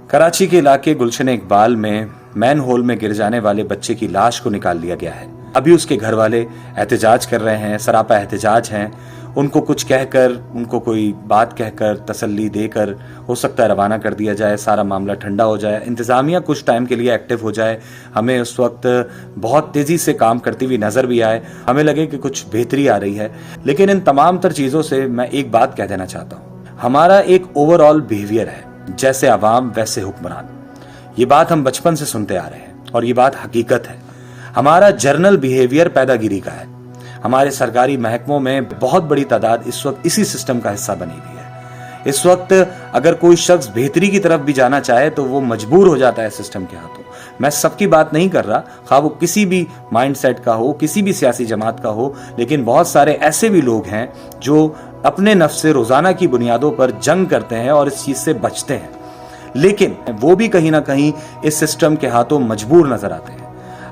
कराची के इलाके गुलशन इकबाल में मैन होल में गिर जाने वाले बच्चे की लाश को निकाल लिया गया है। अभी उसके घर वाले एहतजाज कर रहे हैं, सरापा एहतजाज हैं। उनको कुछ कहकर, उनको कोई बात कहकर, तसल्ली देकर हो सकता है रवाना कर दिया जाए, सारा मामला ठंडा हो जाए, इंतज़ामिया कुछ टाइम के लिए एक्टिव हो जाए, हमें उस वक्त बहुत तेज़ी से काम करती हुई नज़र भी आए, हमें लगे कि कुछ बेहतरी आ रही है। लेकिन इन तमाम तर चीज़ों से मैं एक बात कह देना चाहता हूँ, हमारा एक ओवरऑल बिहेवियर है, जैसे अवाम वैसे हुक्मरान। ये बात हम बचपन से सुनते आ रहे हैं और ये बात हकीकत है। हमारा जर्नल बिहेवियर पैदागिरी का है। हमारे सरकारी महकमों में बहुत बड़ी तादाद इस वक्त इसी सिस्टम का हिस्सा बनी हुई है। इस वक्त अगर कोई शख्स बेहतरी की तरफ भी जाना चाहे तो वो मजबूर हो जाता है सिस्टम के हाथों। मैं सबकी बात नहीं कर रहा, खा वो किसी भी माइंडसेट का हो, किसी भी सियासी जमात का हो, लेकिन बहुत सारे ऐसे भी लोग हैं जो अपने नफ्स से रोजाना की बुनियादों पर जंग करते हैं और इस चीज से बचते हैं, लेकिन वो भी कहीं ना कहीं इस सिस्टम के हाथों मजबूर नजर आते हैं।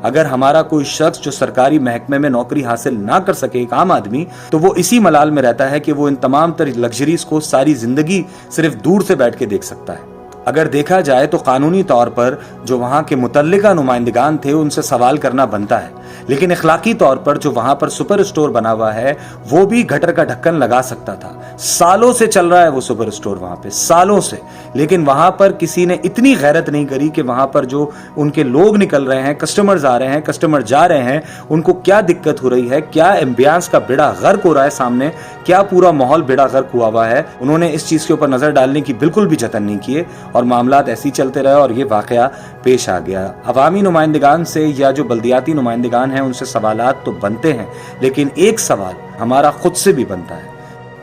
अगर हमारा कोई शख्स जो सरकारी महकमे में नौकरी हासिल ना कर सके, एक आम आदमी, तो वो इसी मलाल में रहता है कि वो इन तमाम तर लग्जरीज को सारी जिंदगी सिर्फ दूर से बैठ के देख सकता है। अगर देखा जाए तो कानूनी तौर पर जो वहां के मुतल्लिका नुमाइंदगान थे उनसे सवाल करना बनता है, लेकिन इखलाकी तौर पर जो वहां पर सुपर स्टोर बना हुआ है वो भी गटर का ढक्कन लगा सकता था। सालों से चल रहा है वो सुपर स्टोर वहां पे, सालों से, लेकिन वहां पर किसी ने इतनी गैरत नहीं करी कि वहां पर जो उनके लोग निकल रहे हैं, कस्टमर्स आ रहे हैं, कस्टमर जा रहे हैं, उनको क्या दिक्कत हो रही है, क्या एम्बियंस का बेड़ा गर्क हो रहा है सामने, क्या पूरा माहौल बेड़ा गर्क हुआ है, उन्होंने इस चीज के ऊपर नजर डालने की बिल्कुल भी जतन नहीं किए और मामलात ऐसे ही चलते रहे और ये वाकया पेश आ गया। अवामी नुमाइंदगान से या जो बल्दियाती नुमाइंदगान हैं उनसे सवालात तो बनते हैं, लेकिन एक सवाल हमारा खुद से भी बनता है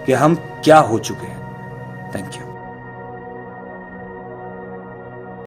कि हम क्या हो चुके हैं। Thank you.